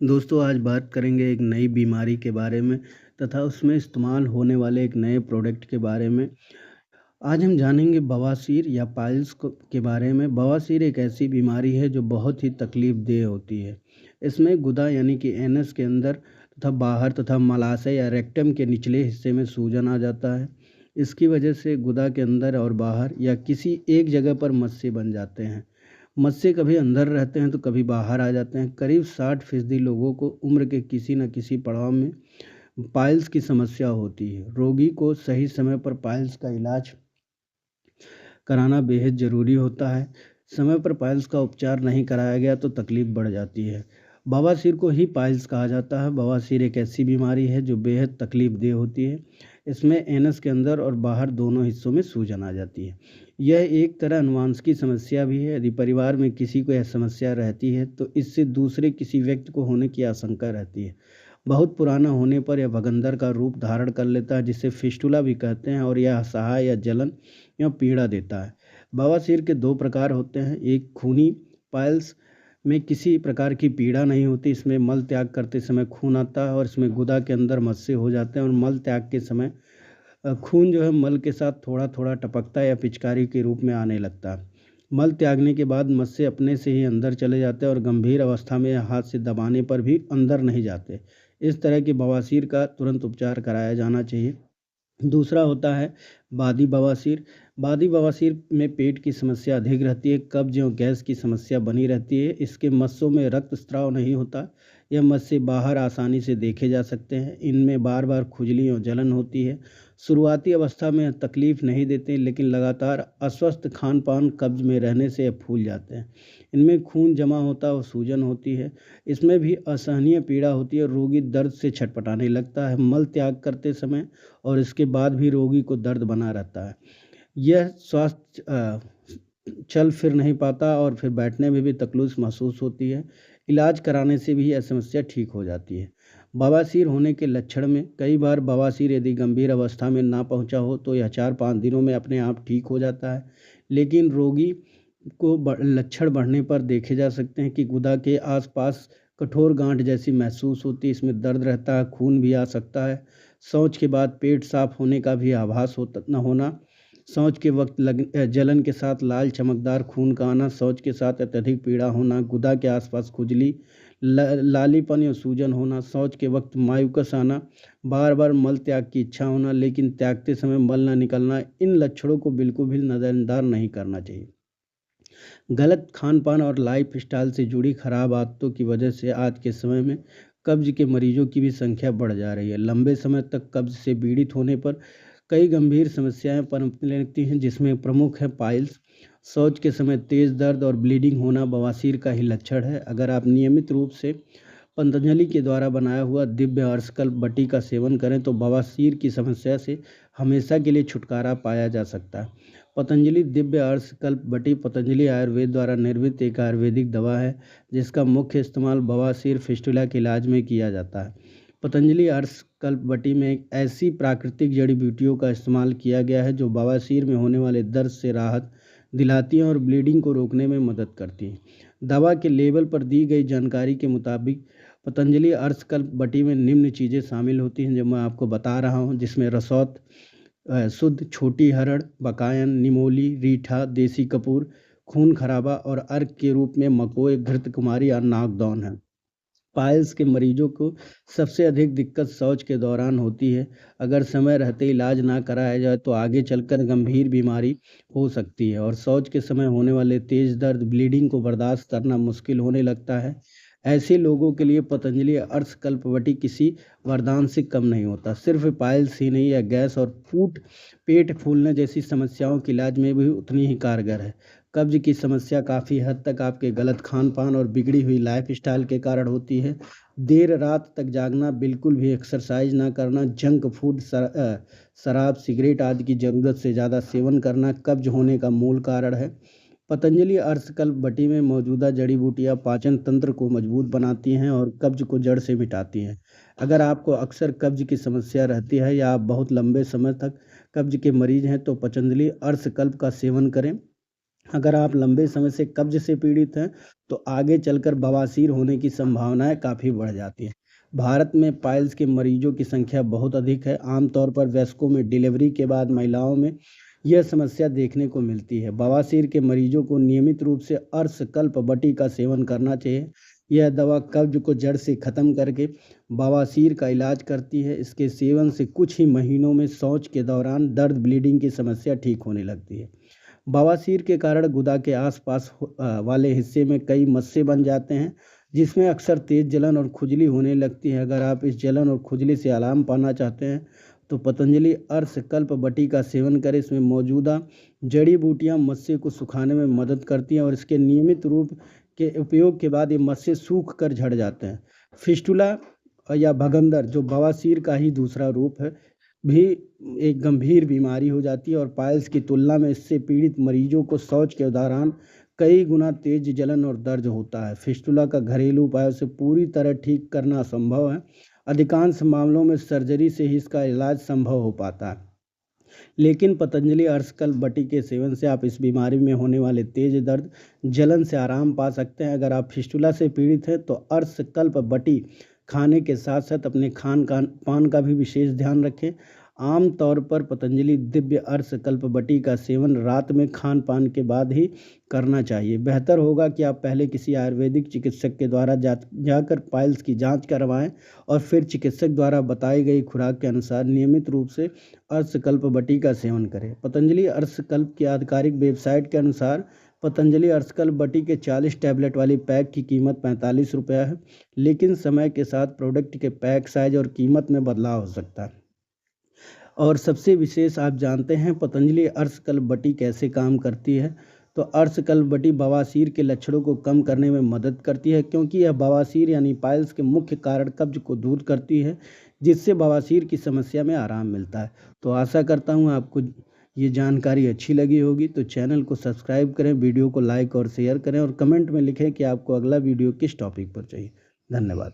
दोस्तों आज बात करेंगे एक नई बीमारी के बारे में तथा उसमें इस्तेमाल होने वाले एक नए प्रोडक्ट के बारे में। आज हम जानेंगे बवासीर या पाइल्स के बारे में। बवासीर एक ऐसी बीमारी है जो बहुत ही तकलीफ़देह होती है। इसमें गुदा यानी कि एनस के अंदर तथा बाहर तथा मलाशय या रेक्टम के निचले हिस्से में सूजन आ जाता है। इसकी वजह से गुदा के अंदर और बाहर या किसी एक जगह पर मस्से बन जाते हैं। मस्से कभी अंदर रहते हैं तो कभी बाहर आ जाते हैं। करीब 60% लोगों को उम्र के किसी न किसी पड़ाव में पाइल्स की समस्या होती है। रोगी को सही समय पर पाइल्स का इलाज कराना बेहद ज़रूरी होता है। समय पर पाइल्स का उपचार नहीं कराया गया तो तकलीफ़ बढ़ जाती है। बवासीर को ही पाइल्स कहा जाता है। बवासीर एक ऐसी बीमारी है जो बेहद तकलीफ़देह होती है। इसमें एनस के अंदर और बाहर दोनों हिस्सों में सूजन आ जाती है। यह एक तरह अनुवांशिक समस्या भी है। यदि परिवार में किसी को यह समस्या रहती है तो इससे दूसरे किसी व्यक्ति को होने की आशंका रहती है। बहुत पुराना होने पर यह भगंदर का रूप धारण कर लेता है जिसे फिस्टुला भी कहते हैं और यह असहाय या जलन या पीड़ा देता है। बवासीर के 2 प्रकार होते हैं। एक खूनी पाइल्स में किसी प्रकार की पीड़ा नहीं होती। इसमें मल त्याग करते समय खून आता है और इसमें गुदा के अंदर मस्से हो जाते हैं और मल त्याग के समय खून जो है मल के साथ थोड़ा-थोड़ा टपकता है या पिचकारी के रूप में आने लगता है। मल त्यागने के बाद मस्से अपने से ही अंदर चले जाते हैं और गंभीर अवस्था में हाथ से दबाने पर भी अंदर नहीं जाते। इस तरह की बवासीर का तुरंत उपचार कराया जाना चाहिए। दूसरा होता है बादी बवासीर। बादी बवासीर में पेट की समस्या अधिक रहती है, कब्ज और गैस की समस्या बनी रहती है। इसके मस्सों में रक्त स्राव नहीं होता। यह मस्से बाहर आसानी से देखे जा सकते हैं। इनमें बार बार खुजली और जलन होती है। शुरुआती अवस्था में तकलीफ नहीं देते लेकिन लगातार अस्वस्थ खान पान कब्ज में रहने से यह फूल जाते हैं। इनमें खून जमा होता है और सूजन होती है। इसमें भी असहनीय पीड़ा होती है। रोगी दर्द से छटपटाने लगता है मल त्याग करते समय और इसके बाद भी रोगी को दर्द बना रहता है। यह चल फिर नहीं पाता और फिर बैठने में भी तकलीफ महसूस होती है। इलाज कराने से भी यह समस्या ठीक हो जाती है। बवासीर होने के लक्षण में कई बार बवासीर यदि गंभीर अवस्था में ना पहुंचा हो तो यह 4-5 दिनों में अपने आप ठीक हो जाता है। लेकिन रोगी को लक्षण बढ़ने पर देखे जा सकते हैं कि गुदा के आसपास कठोर गांठ जैसी महसूस होती है। इसमें दर्द रहता है, खून भी आ सकता है। शौच के बाद पेट साफ होने का भी आभास होता न होना, शौच के वक्त जलन के साथ लाल चमकदार खून का आना, शौच के साथ अत्यधिक पीड़ा होना, गुदा के आसपास खुजली, लालीपन या सूजन होना, शौच के वक्त मायूकस आना, बार बार मल त्याग की इच्छा होना लेकिन त्यागते समय मल न निकलना, इन लक्षणों को बिल्कुल भी नज़रअंदाज नहीं करना चाहिए। गलत खान-पान और लाइफ़स्टाइल से जुड़ी खराब आदतों की वजह से आज के समय में कब्ज़ के मरीजों की भी संख्या बढ़ जा रही है। लंबे समय तक कब्ज़ से पीड़ित होने पर कई गंभीर समस्याएं पनपने लगती हैं जिसमें प्रमुख है पाइल्स। शौच के समय तेज़ दर्द और ब्लीडिंग होना बवासीर का ही लक्षण है। अगर आप नियमित रूप से पतंजलि के द्वारा बनाया हुआ दिव्य अर्शकल्प बटी का सेवन करें तो बवासीर की समस्या से हमेशा के लिए छुटकारा पाया जा सकता है। पतंजलि दिव्य अर्शकल्प बटी पतंजलि आयुर्वेद द्वारा निर्मित एक आयुर्वेदिक दवा है जिसका मुख्य इस्तेमाल बवासीर फिस्टुला के इलाज में किया जाता है। पतंजलि अर्शकल्प बटी में एक ऐसी प्राकृतिक जड़ी बूटियों का इस्तेमाल किया गया है जो बवासीर में होने वाले दर्द से राहत दिलाती हैं और ब्लीडिंग को रोकने में मदद करती हैं। दवा के लेबल पर दी गई जानकारी के मुताबिक पतंजलि अर्शकल्प बटी में निम्न चीज़ें शामिल होती हैं जो मैं आपको बता रहा हूँ, जिसमें रसौत, शुद्ध छोटी हरड़, बकायन, निमोली, रीठा, देसी कपूर, खून खराबा और अर्क के रूप में मकोए, घृतकुमारी और नागदौन है। पाइल्स के मरीजों को सबसे अधिक दिक्कत शौच के दौरान होती है। अगर समय रहते इलाज ना कराया जाए तो आगे चलकर गंभीर बीमारी हो सकती है और शौच के समय होने वाले तेज दर्द, ब्लीडिंग को बर्दाश्त करना मुश्किल होने लगता है। ऐसे लोगों के लिए पतंजलि अर्शकल्पवटी किसी वरदान से कम नहीं होता। सिर्फ पाइल्स ही नहीं, यह गैस और पेट फूलने जैसी समस्याओं के इलाज में भी उतनी ही कारगर है। कब्ज की समस्या काफ़ी हद तक आपके गलत खान पान और बिगड़ी हुई लाइफस्टाइल के कारण होती है। देर रात तक जागना, बिल्कुल भी एक्सरसाइज ना करना, जंक फूड, शराब, सिगरेट आदि की ज़रूरत से ज़्यादा सेवन करना कब्ज होने का मूल कारण है। पतंजलि अर्शकल्प बटी में मौजूदा जड़ी बूटियाँ पाचन तंत्र को मजबूत बनाती हैं और कब्ज को जड़ से मिटाती हैं। अगर आपको अक्सर कब्ज की समस्या रहती है या आप बहुत लंबे समय तक कब्ज के मरीज हैं तो पतंजलि अर्शकल्प का सेवन करें। अगर आप लंबे समय से कब्ज से पीड़ित हैं तो आगे चलकर बवासीर होने की संभावनाएं काफ़ी बढ़ जाती हैं। भारत में पाइल्स के मरीजों की संख्या बहुत अधिक है। आमतौर पर वयस्कों में डिलीवरी के बाद महिलाओं में यह समस्या देखने को मिलती है। बवासीर के मरीजों को नियमित रूप से अर्शकल्प बटी का सेवन करना चाहिए। यह दवा कब्ज को जड़ से ख़त्म करके बवासीर का इलाज करती है। इसके सेवन से कुछ ही महीनों में शौच के दौरान दर्द ब्लीडिंग की समस्या ठीक होने लगती है। बवासीर के कारण गुदा के आसपास वाले हिस्से में कई मस्से बन जाते हैं, जिसमें अक्सर तेज जलन और खुजली होने लगती है। अगर आप इस जलन और खुजली से आराम पाना चाहते हैं तो पतंजलि अर्शकल्प बटी का सेवन करें। इसमें मौजूदा जड़ी बूटियां मस्से को सुखाने में मदद करती हैं और इसके नियमित रूप के उपयोग के बाद ये मस्से सूख कर झड़ जाते हैं। फिस्टुला या भगंदर, जो बवासीर का ही दूसरा रूप है, भी एक गंभीर बीमारी हो जाती है और पाइल्स की तुलना में इससे पीड़ित मरीजों को शौच के दौरान कई गुना तेज जलन और दर्द होता है। फिस्टुला का घरेलू उपायों से पूरी तरह ठीक करना असंभव है। अधिकांश मामलों में सर्जरी से ही इसका इलाज संभव हो पाता है, लेकिन पतंजलि अर्शकल्प बटी के सेवन से आप इस बीमारी में होने वाले तेज दर्द, जलन से आराम पा सकते हैं। अगर आप फिस्टुला से पीड़ित हैं तो अर्शकल्प बटी खाने के साथ साथ अपने खान पान का भी विशेष ध्यान रखें। आम तौर पर पतंजलि दिव्य अर्शकल्प बटी का सेवन रात में खान पान के बाद ही करना चाहिए। बेहतर होगा कि आप पहले किसी आयुर्वेदिक चिकित्सक के द्वारा जाकर पाइल्स की जांच करवाएं और फिर चिकित्सक द्वारा बताई गई खुराक के अनुसार नियमित रूप से अर्शकल्प बटी का सेवन करें। पतंजलि अर्शकल्प की आधिकारिक वेबसाइट के अनुसार पतंजलि अर्शकल्प बटी के 40 टैबलेट वाली पैक की कीमत 45 रुपया है, लेकिन समय के साथ प्रोडक्ट के पैक साइज और कीमत में बदलाव हो सकता है। और सबसे विशेष, आप जानते हैं पतंजलि अर्शकल्प बटी कैसे काम करती है? तो अर्शकल्प बटी बवासीर के लक्षणों को कम करने में मदद करती है, क्योंकि यह बवासीर यानी पाइल्स के मुख्य कारण कब्ज को दूर करती है, जिससे बवासीर की समस्या में आराम मिलता है। तो आशा करता हूँ आपको ये जानकारी अच्छी लगी होगी। तो चैनल को सब्सक्राइब करें, वीडियो को लाइक और शेयर करें और कमेंट में लिखें कि आपको अगला वीडियो किस टॉपिक पर चाहिए। धन्यवाद।